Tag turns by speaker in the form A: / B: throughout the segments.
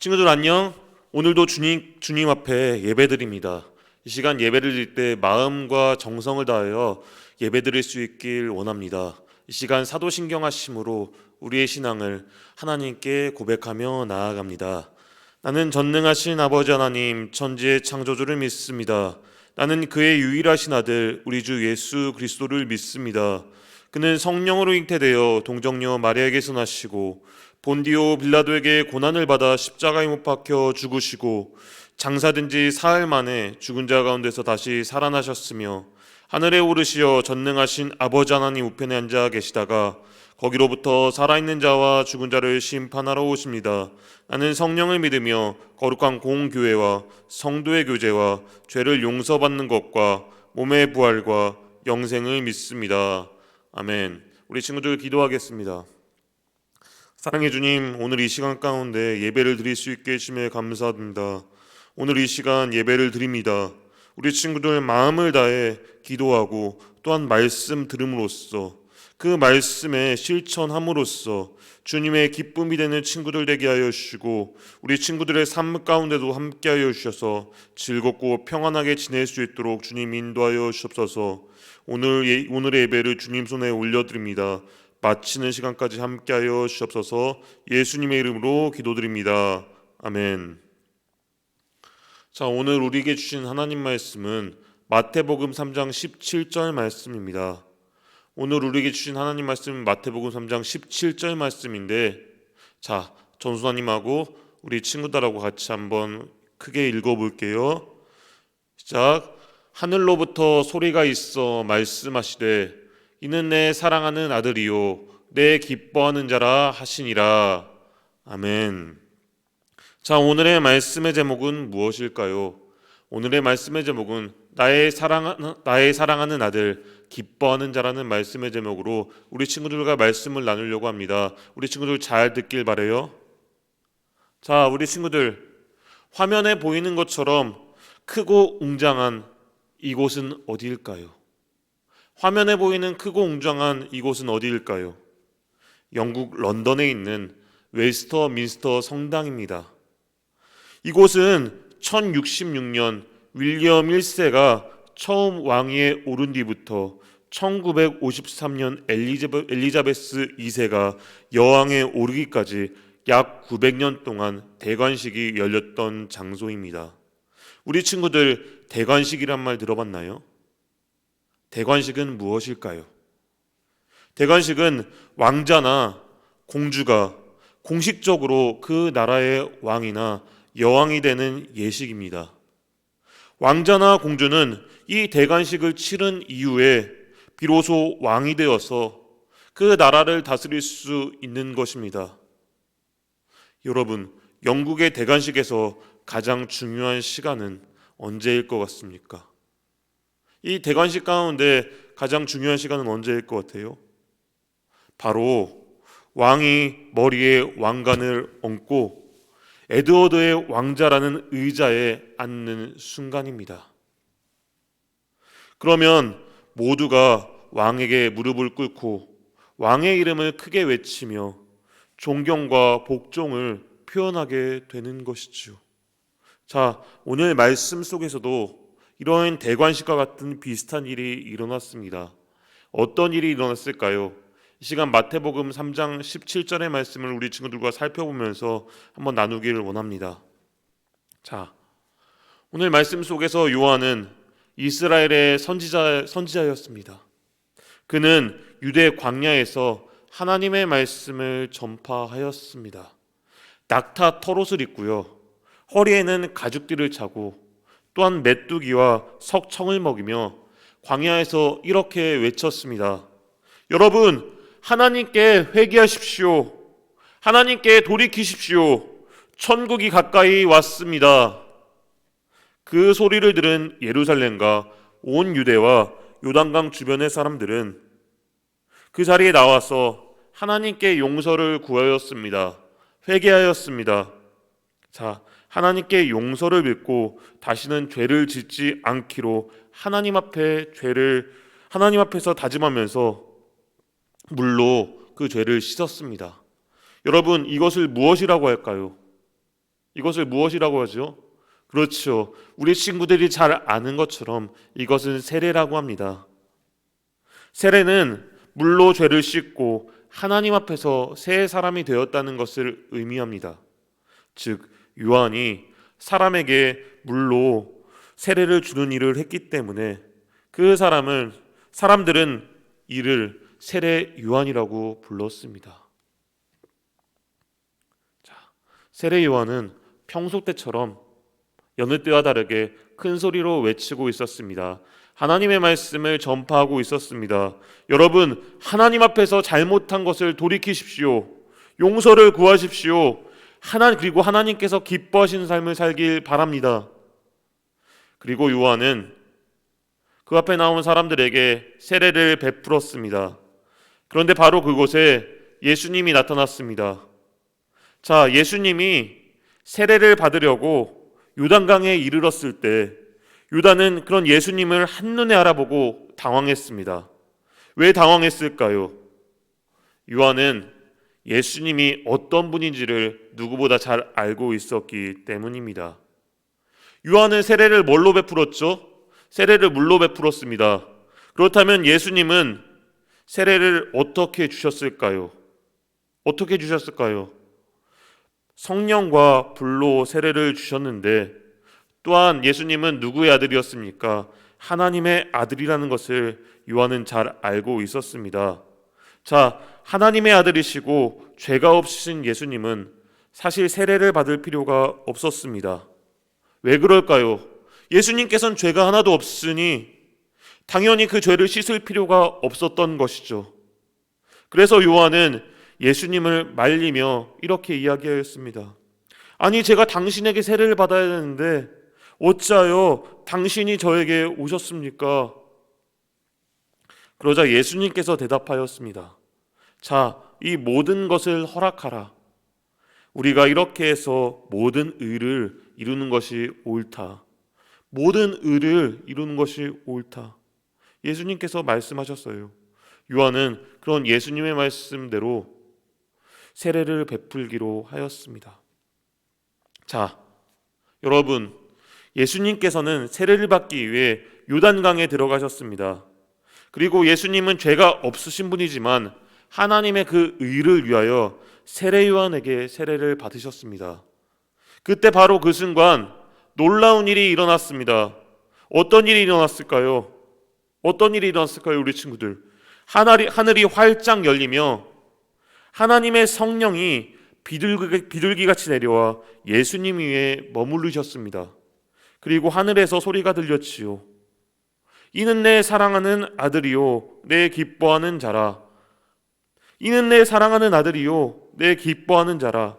A: 친구들 안녕. 오늘도 주님 앞에 예배드립니다. 이 시간 예배를 드릴 때 마음과 정성을 다하여 예배드릴 수 있길 원합니다. 이 시간 사도신경 하심으로 우리의 신앙을 하나님께 고백하며 나아갑니다. 나는 전능하신 아버지 하나님 천지의 창조주를 믿습니다. 나는 그의 유일하신 아들 우리 주 예수 그리스도를 믿습니다. 그는 성령으로 잉태되어 동정녀 마리아에게서 나시고 본디오 빌라도에게 고난을 받아 십자가에 못 박혀 죽으시고 장사된 지 사흘 만에 죽은 자 가운데서 다시 살아나셨으며 하늘에 오르시어 전능하신 아버지 하나님 우편에 앉아 계시다가 거기로부터 살아있는 자와 죽은 자를 심판하러 오십니다. 나는 성령을 믿으며 거룩한 공교회와 성도의 교제와 죄를 용서받는 것과 몸의 부활과 영생을 믿습니다. 아멘. 우리 친구들 기도하겠습니다. 사랑해 주님, 오늘 이 시간 가운데 예배를 드릴 수 있게 해주심에 감사합니다. 오늘 이 시간 예배를 드립니다. 우리 친구들 마음을 다해 기도하고 또한 말씀 들음으로써 그 말씀에 실천함으로써 주님의 기쁨이 되는 친구들 되게 하여 주시고 우리 친구들의 삶 가운데도 함께 하여 주셔서 즐겁고 평안하게 지낼 수 있도록 주님 인도하여 주옵소서. 오늘의 예배를 주님 손에 올려드립니다. 마치는 시간까지 함께하여 주옵소서. 예수님의 이름으로 기도드립니다. 아멘. 자, 오늘 우리에게 주신 하나님 말씀은 마태복음 3장 17절 말씀입니다. 오늘 우리에게 주신 하나님 말씀은 마태복음 3장 17절 말씀인데, 자, 전수사님하고 우리 친구들하고 같이 한번 크게 읽어볼게요. 시작. 하늘로부터 소리가 있어 말씀하시되 이는 내 사랑하는 아들이요 내 기뻐하는 자라 하시니라. 아멘. 자, 오늘의 말씀의 제목은 무엇일까요? 오늘의 말씀의 제목은 나의 사랑하는 아들 기뻐하는 자라는 말씀의 제목으로 우리 친구들과 말씀을 나누려고 합니다. 우리 친구들 잘 듣길 바라요. 자, 우리 친구들 화면에 보이는 것처럼 크고 웅장한 이곳은 어디일까요? 화면에 보이는 크고 웅장한 이곳은 어디일까요? 영국 런던에 있는 웨스터민스터 성당입니다. 이곳은 1066년 윌리엄 1세가 처음 왕위에 오른 뒤부터 1953년 엘리자베스 2세가 여왕에 오르기까지 약 900년 동안 대관식이 열렸던 장소입니다. 우리 친구들 대관식이란 말 들어봤나요? 대관식은 무엇일까요? 대관식은 왕자나 공주가 공식적으로 그 나라의 왕이나 여왕이 되는 예식입니다. 왕자나 공주는 이 대관식을 치른 이후에 비로소 왕이 되어서 그 나라를 다스릴 수 있는 것입니다. 여러분, 영국의 대관식에서 가장 중요한 시간은 언제일 것 같습니까? 이 대관식 가운데 가장 중요한 시간은 언제일 것 같아요? 바로 왕이 머리에 왕관을 얹고 에드워드의 왕자라는 의자에 앉는 순간입니다. 그러면 모두가 왕에게 무릎을 꿇고 왕의 이름을 크게 외치며 존경과 복종을 표현하게 되는 것이죠. 자, 오늘 말씀 속에서도 이런 대관식과 같은 비슷한 일이 일어났습니다. 어떤 일이 일어났을까요? 이 시간 마태복음 3장 17절의 말씀을 우리 친구들과 살펴보면서 한번 나누기를 원합니다. 자, 오늘 말씀 속에서 요한은 이스라엘의 선지자였습니다. 그는 유대 광야에서 하나님의 말씀을 전파하였습니다. 낙타 털옷을 입고요. 허리에는 가죽띠를 차고 또한 메뚜기와 석청을 먹이며 광야에서 이렇게 외쳤습니다. 여러분, 하나님께 회개하십시오. 하나님께 돌이키십시오. 천국이 가까이 왔습니다. 그 소리를 들은 예루살렘과 온 유대와 요단강 주변의 사람들은 그 자리에 나와서 하나님께 용서를 구하였습니다. 회개하였습니다. 자, 하나님께 용서를 믿고 다시는 죄를 짓지 않기로 하나님 앞에서 다짐하면서 물로 그 죄를 씻었습니다. 여러분, 이것을 무엇이라고 할까요? 이것을 무엇이라고 하죠? 그렇죠. 우리 친구들이 잘 아는 것처럼 이것은 세례라고 합니다. 세례는 물로 죄를 씻고 하나님 앞에서 새 사람이 되었다는 것을 의미합니다. 즉 요한이 사람에게 물로 세례를 주는 일을 했기 때문에 그 사람들은 이를 세례 요한이라고 불렀습니다. 자, 세례 요한은 평소 때처럼 여느 때와 다르게 큰 소리로 외치고 있었습니다. 하나님의 말씀을 전파하고 있었습니다. 여러분, 하나님 앞에서 잘못한 것을 돌이키십시오. 용서를 구하십시오. 그리고 하나님께서 기뻐하시는 삶을 살길 바랍니다. 그리고 요한은 그 앞에 나온 사람들에게 세례를 베풀었습니다. 그런데 바로 그곳에 예수님이 나타났습니다. 자, 예수님이 세례를 받으려고 요단강에 이르렀을 때 유다는 그런 예수님을 한눈에 알아보고 당황했습니다. 왜 당황했을까요? 요한은 예수님이 어떤 분인지를 누구보다 잘 알고 있었기 때문입니다. 요한은 세례를 뭘로 베풀었죠? 세례를 물로 베풀었습니다. 그렇다면 예수님은 세례를 어떻게 주셨을까요? 어떻게 주셨을까요? 성령과 불로 세례를 주셨는데 또한 예수님은 누구의 아들이었습니까? 하나님의 아들이라는 것을 요한은 잘 알고 있었습니다. 자, 하나님의 아들이시고 죄가 없으신 예수님은 사실 세례를 받을 필요가 없었습니다. 왜 그럴까요? 예수님께서는 죄가 하나도 없으니 당연히 그 죄를 씻을 필요가 없었던 것이죠. 그래서 요한은 예수님을 말리며 이렇게 이야기하였습니다. 아니, 제가 당신에게 세례를 받아야 되는데 어찌하여 당신이 저에게 오셨습니까? 그러자 예수님께서 대답하였습니다. 자, 이 모든 것을 허락하라. 우리가 이렇게 해서 모든 의를 이루는 것이 옳다. 모든 의를 이루는 것이 옳다. 예수님께서 말씀하셨어요. 요한은 그런 예수님의 말씀대로 세례를 베풀기로 하였습니다. 자, 여러분, 예수님께서는 세례를 받기 위해 요단강에 들어가셨습니다. 그리고 예수님은 죄가 없으신 분이지만 하나님의 그 의를 위하여 세례 요한에게 세례를 받으셨습니다. 그때 바로 그 순간 놀라운 일이 일어났습니다. 어떤 일이 일어났을까요? 어떤 일이 일어났을까요, 우리 친구들? 하늘이 활짝 열리며 하나님의 성령이 비둘기같이 내려와 예수님 위에 머무르셨습니다. 그리고 하늘에서 소리가 들렸지요. 이는 내 사랑하는 아들이요 내 기뻐하는 자라. 이는 내 사랑하는 아들이요 내 기뻐하는 자라.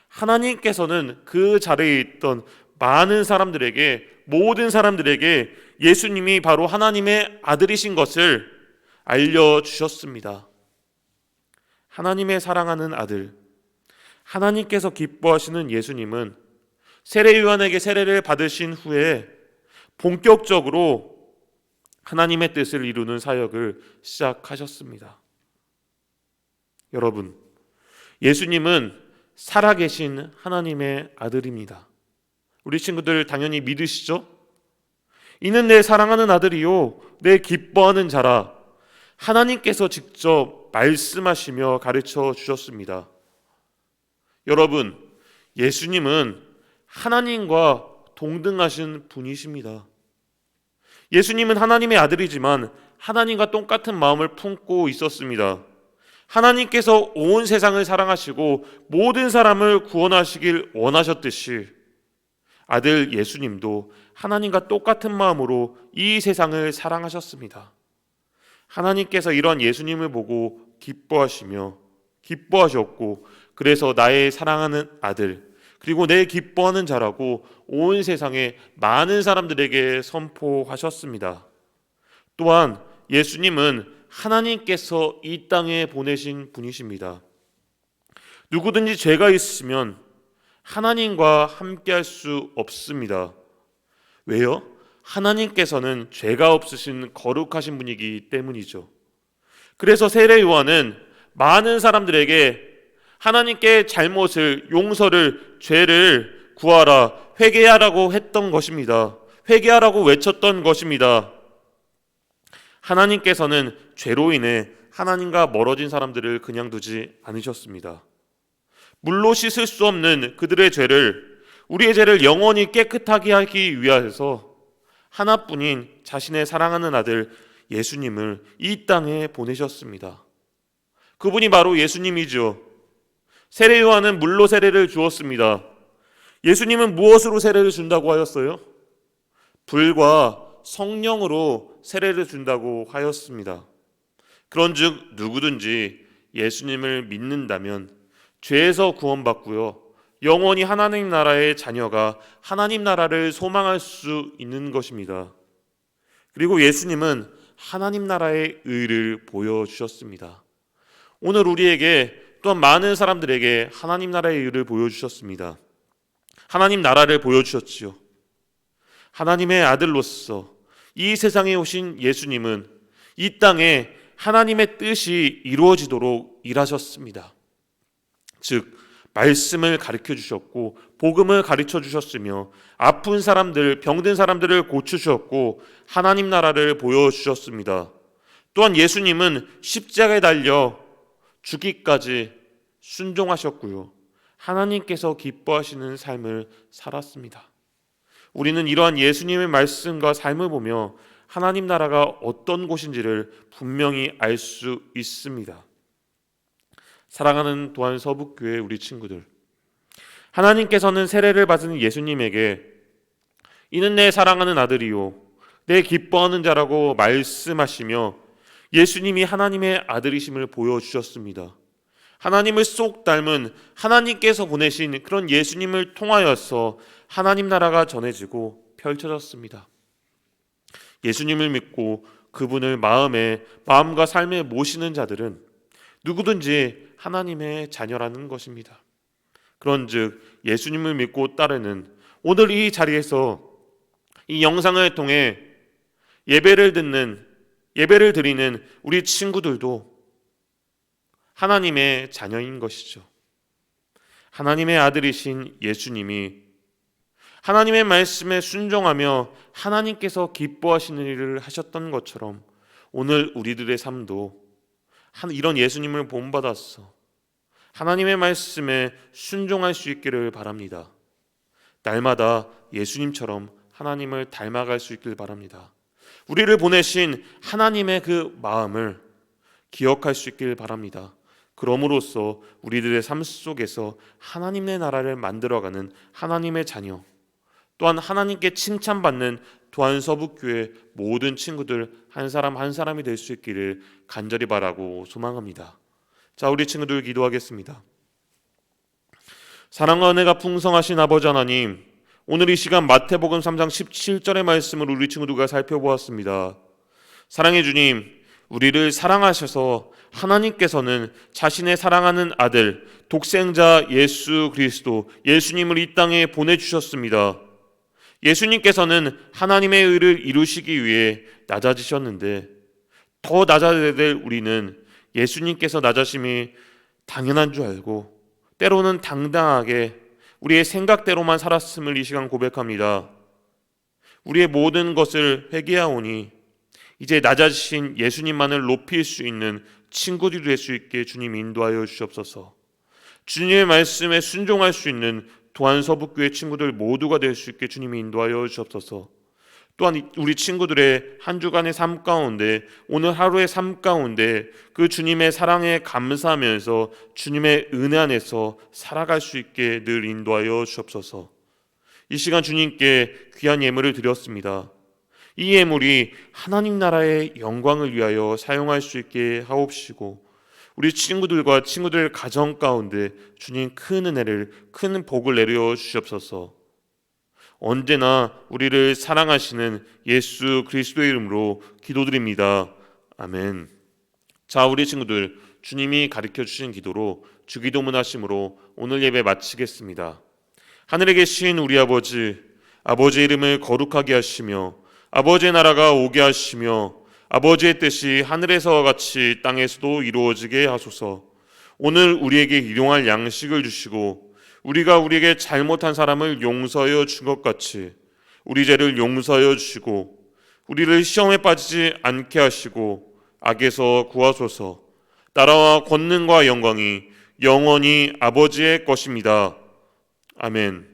A: 하나님께서는 그 자리에 있던 모든 사람들에게 예수님이 바로 하나님의 아들이신 것을 알려주셨습니다. 하나님의 사랑하는 아들, 하나님께서 기뻐하시는 예수님은 세례 요한에게 세례를 받으신 후에 본격적으로 하나님의 뜻을 이루는 사역을 시작하셨습니다. 여러분, 예수님은 살아계신 하나님의 아들입니다. 우리 친구들 당연히 믿으시죠? 이는 내 사랑하는 아들이요 내 기뻐하는 자라. 하나님께서 직접 말씀하시며 가르쳐 주셨습니다. 여러분, 예수님은 하나님과 동등하신 분이십니다. 예수님은 하나님의 아들이지만 하나님과 똑같은 마음을 품고 있었습니다. 하나님께서 온 세상을 사랑하시고 모든 사람을 구원하시길 원하셨듯이 아들 예수님도 하나님과 똑같은 마음으로 이 세상을 사랑하셨습니다. 하나님께서 이런 예수님을 보고 기뻐하셨고 그래서 나의 사랑하는 아들 그리고 내 기뻐하는 자라고 온 세상에 많은 사람들에게 선포하셨습니다. 또한 예수님은 하나님께서 이 땅에 보내신 분이십니다. 누구든지 죄가 있으면 하나님과 함께할 수 없습니다. 왜요? 하나님께서는 죄가 없으신 거룩하신 분이기 때문이죠. 그래서 세례 요한은 많은 사람들에게 하나님께 잘못을, 용서를, 죄를 구하라, 회개하라고 했던 것입니다. 회개하라고 외쳤던 것입니다. 하나님께서는 죄로 인해 하나님과 멀어진 사람들을 그냥 두지 않으셨습니다. 물로 씻을 수 없는 그들의 죄를, 우리의 죄를 영원히 깨끗하게 하기 위해서 하나뿐인 자신의 사랑하는 아들 예수님을 이 땅에 보내셨습니다. 그분이 바로 예수님이죠. 세례 요한은 물로 세례를 주었습니다. 예수님은 무엇으로 세례를 준다고 하였어요? 불과 성령으로 세례를 준다고 하였습니다. 그런즉 누구든지 예수님을 믿는다면 죄에서 구원받고요, 영원히 하나님 나라의 자녀가 하나님 나라를 소망할 수 있는 것입니다. 그리고 예수님은 하나님 나라의 의를 보여주셨습니다. 오늘 우리에게 또한 많은 사람들에게 하나님 나라의 의를 보여주셨습니다. 하나님 나라를 보여주셨지요. 하나님의 아들로서 이 세상에 오신 예수님은 이 땅에 하나님의 뜻이 이루어지도록 일하셨습니다. 즉 말씀을 가르쳐 주셨고 복음을 가르쳐 주셨으며 아픈 사람들, 병든 사람들을 고쳐주셨고 하나님 나라를 보여주셨습니다. 또한 예수님은 십자가에 달려 죽기까지 순종하셨고요, 하나님께서 기뻐하시는 삶을 살았습니다. 우리는 이러한 예수님의 말씀과 삶을 보며 하나님 나라가 어떤 곳인지를 분명히 알 수 있습니다. 사랑하는 도안 서북교회 우리 친구들, 하나님께서는 세례를 받은 예수님에게 이는 내 사랑하는 아들이요 내 기뻐하는 자라고 말씀하시며 예수님이 하나님의 아들이심을 보여주셨습니다. 하나님을 쏙 닮은 하나님께서 보내신 그런 예수님을 통하여서 하나님 나라가 전해지고 펼쳐졌습니다. 예수님을 믿고 그분을 마음과 삶에 모시는 자들은 누구든지 하나님의 자녀라는 것입니다. 그런즉 예수님을 믿고 따르는 오늘 이 자리에서 이 영상을 통해 예배를 드리는 우리 친구들도 하나님의 자녀인 것이죠. 하나님의 아들이신 예수님이 하나님의 말씀에 순종하며 하나님께서 기뻐하시는 일을 하셨던 것처럼 오늘 우리들의 삶도 이런 예수님을 본받아서 하나님의 말씀에 순종할 수 있기를 바랍니다. 날마다 예수님처럼 하나님을 닮아갈 수 있길 바랍니다. 우리를 보내신 하나님의 그 마음을 기억할 수 있길 바랍니다. 그럼으로써 우리들의 삶 속에서 하나님의 나라를 만들어가는 하나님의 자녀, 또한 하나님께 칭찬받는 도안서북교회 모든 친구들 한 사람 한 사람이 될 수 있기를 간절히 바라고 소망합니다. 자, 우리 친구들 기도하겠습니다. 사랑과 은혜가 풍성하신 아버지 하나님, 오늘 이 시간 마태복음 3장 17절의 말씀을 우리 친구들과 살펴보았습니다. 사랑의 주님, 우리를 사랑하셔서 하나님께서는 자신의 사랑하는 아들 독생자 예수 그리스도 예수님을 이 땅에 보내주셨습니다. 예수님께서는 하나님의 의를 이루시기 위해 낮아지셨는데 더 낮아져야 될 우리는 예수님께서 낮아심이 당연한 줄 알고 때로는 당당하게 우리의 생각대로만 살았음을 이 시간 고백합니다. 우리의 모든 것을 회개하오니 이제 낮아지신 예수님만을 높일 수 있는 친구들이 될 수 있게 주님 인도하여 주시옵소서. 주님의 말씀에 순종할 수 있는 도안서북교회 친구들 모두가 될 수 있게 주님이 인도하여 주시옵소서. 또한 우리 친구들의 한 주간의 삶 가운데, 오늘 하루의 삶 가운데 그 주님의 사랑에 감사하면서 주님의 은혜 안에서 살아갈 수 있게 늘 인도하여 주옵소서. 이 시간 주님께 귀한 예물을 드렸습니다. 이 예물이 하나님 나라의 영광을 위하여 사용할 수 있게 하옵시고 우리 친구들과 친구들 가정 가운데 주님 큰 은혜를, 큰 복을 내려 주시옵소서. 언제나 우리를 사랑하시는 예수 그리스도의 이름으로 기도드립니다. 아멘. 자, 우리 친구들, 주님이 가르쳐 주신 기도로 주기도문 하심으로 오늘 예배 마치겠습니다. 하늘에 계신 우리 아버지, 아버지의 이름을 거룩하게 하시며 아버지의 나라가 오게 하시며 아버지의 뜻이 하늘에서와 같이 땅에서도 이루어지게 하소서. 오늘 우리에게 일용할 양식을 주시고 우리가 우리에게 잘못한 사람을 용서하여 준 것 같이 우리 죄를 용서하여 주시고 우리를 시험에 빠지지 않게 하시고 악에서 구하소서. 나라와 권능과 영광이 영원히 아버지의 것입니다. 아멘.